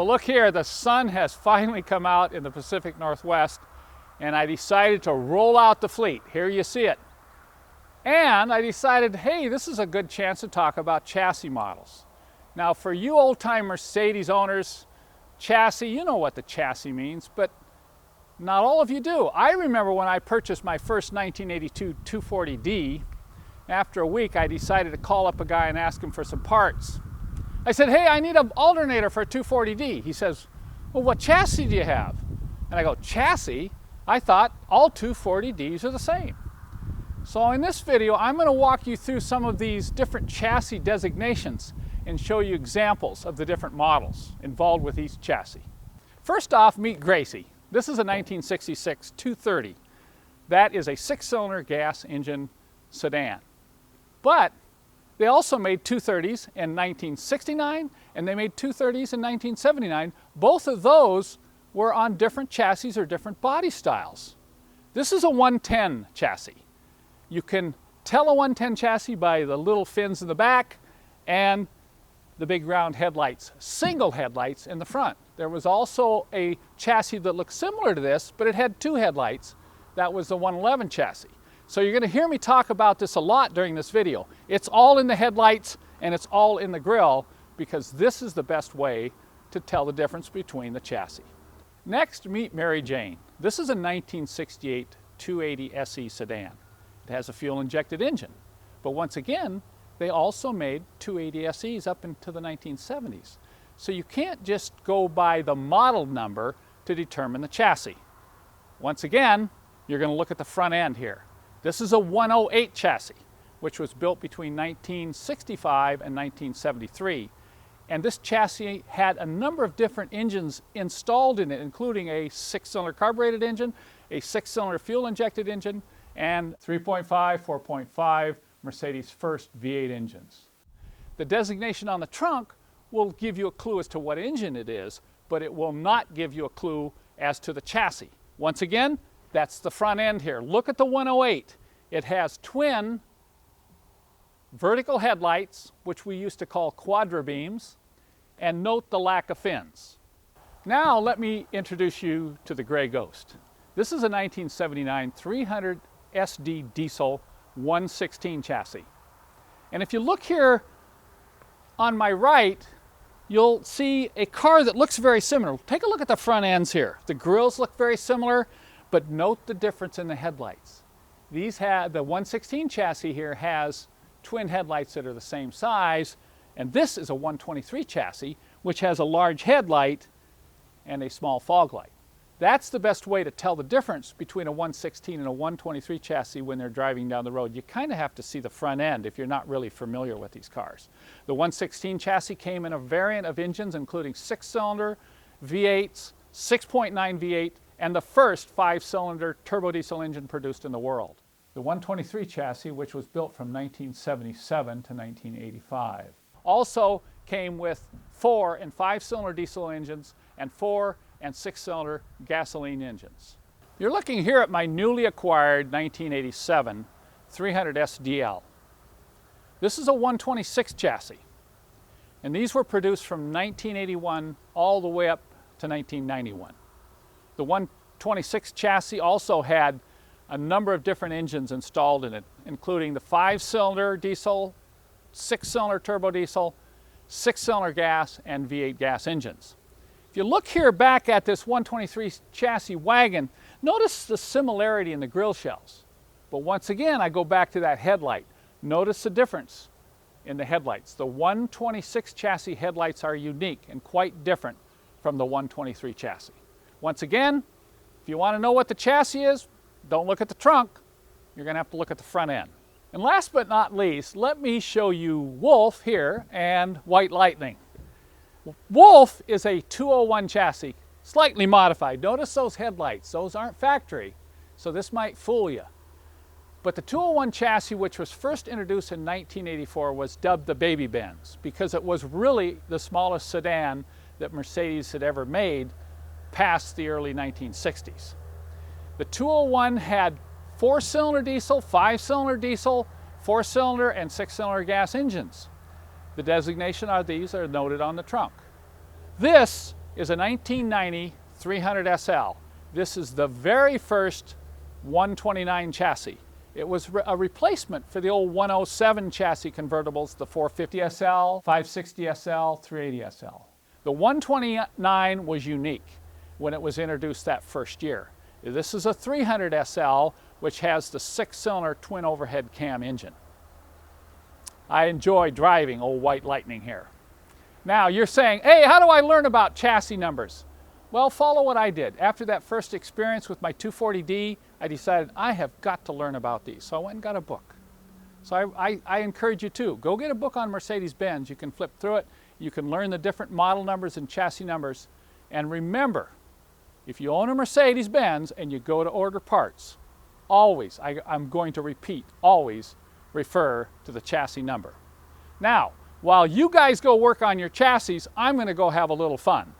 Well, look here, the sun has finally come out in the Pacific Northwest, and I decided to roll out the fleet. Here you see it. And I decided, hey, this is a good chance to talk about chassis models. Now, for you old-time Mercedes owners, chassis, you know what the chassis means, but not all of you do. I remember when I purchased my first 1982 240D, after a week I decided to call up a guy and ask him for some parts. I said, hey, I need an alternator for a 240D. He says, well, what chassis do you have? And I go, chassis? I thought all 240Ds are the same. So in this video, I'm going to walk you through some of these different chassis designations and show you examples of the different models involved with each chassis. First off, meet Gracie. This is a 1966 230. That is a 6-cylinder gas engine sedan. But they also made 230s in 1969, and they made 230s in 1979. Both of those were on different chassis or different body styles. This is a 110 chassis. You can tell a 110 chassis by the little fins in the back and the big round headlights, single headlights in the front. There was also a chassis that looked similar to this, but it had 2 headlights. That was the 111 chassis. So you're going to hear me talk about this a lot during this video. It's all in the headlights and it's all in the grille because this is the best way to tell the difference between the chassis. Next, meet Mary Jane. This is a 1968 280 SE sedan. It has a fuel-injected engine, but once again, they also made 280 SEs up into the 1970s. So you can't just go by the model number to determine the chassis. Once again, you're going to look at the front end here. This is a 108 chassis, which was built between 1965 and 1973. And this chassis had a number of different engines installed in it, including a 6-cylinder carbureted engine, a 6-cylinder fuel-injected engine, and 3.5, 4.5 Mercedes first V8 engines. The designation on the trunk will give you a clue as to what engine it is, but it will not give you a clue as to the chassis. Once again, that's the front end here. Look at the 108. It has twin vertical headlights, which we used to call quadra beams, and note the lack of fins. Now let me introduce you to the Gray Ghost. This is a 1979 300 SD diesel 116 chassis. And if you look here on my right, you'll see a car that looks very similar. Take a look at the front ends here. The grills look very similar, but note the difference in the headlights. The 116 chassis here has twin headlights that are the same size, and this is a 123 chassis, which has a large headlight and a small fog light. That's the best way to tell the difference between a 116 and a 123 chassis when they're driving down the road. You kind of have to see the front end if you're not really familiar with these cars. The 116 chassis came in a variant of engines including 6-cylinder V8s, 6.9 V8, and the first 5-cylinder turbo diesel engine produced in the world. The 123 chassis, which was built from 1977 to 1985, also came with 4- and 5-cylinder diesel engines and 4- and 6-cylinder gasoline engines. You're looking here at my newly acquired 1987 300 SDL. This is a 126 chassis, and these were produced from 1981 all the way up to 1991. The 126 chassis also had a number of different engines installed in it, including the 5-cylinder diesel, 6-cylinder turbo diesel, 6-cylinder gas, and V8 gas engines. If you look here back at this 123 chassis wagon, notice the similarity in the grille shells. But once again, I go back to that headlight. Notice the difference in the headlights. The 126 chassis headlights are unique and quite different from the 123 chassis. Once again, if you want to know what the chassis is, don't look at the trunk. You're going to have to look at the front end. And last but not least, let me show you Wolf here and White Lightning. Wolf is a 201 chassis, slightly modified. Notice those headlights. Those aren't factory, so this might fool you. But the 201 chassis, which was first introduced in 1984, was dubbed the Baby Benz because it was really the smallest sedan that Mercedes had ever made past the early 1960s. The 201 had 4-cylinder diesel, 5-cylinder diesel, 4-cylinder, and 6-cylinder gas engines. The designation of these are noted on the trunk. This is a 1990 300 SL. This is the very first 129 chassis. It was a replacement for the old 107 chassis convertibles, the 450 SL, 560 SL, 380 SL. The 129 was unique when it was introduced that first year. This is a 300 SL, which has the 6-cylinder twin overhead cam engine. I enjoy driving old White Lightning here. Now you're saying, hey, how do I learn about chassis numbers? Well, follow what I did. After that first experience with my 240D, I decided I have got to learn about these. So I went and got a book. So I encourage you to go get a book on Mercedes-Benz. You can flip through it. You can learn the different model numbers and chassis numbers. And remember, if you own a Mercedes-Benz and you go to order parts, always, I'm going to repeat, always refer to the chassis number. Now, while you guys go work on your chassis, I'm going to go have a little fun.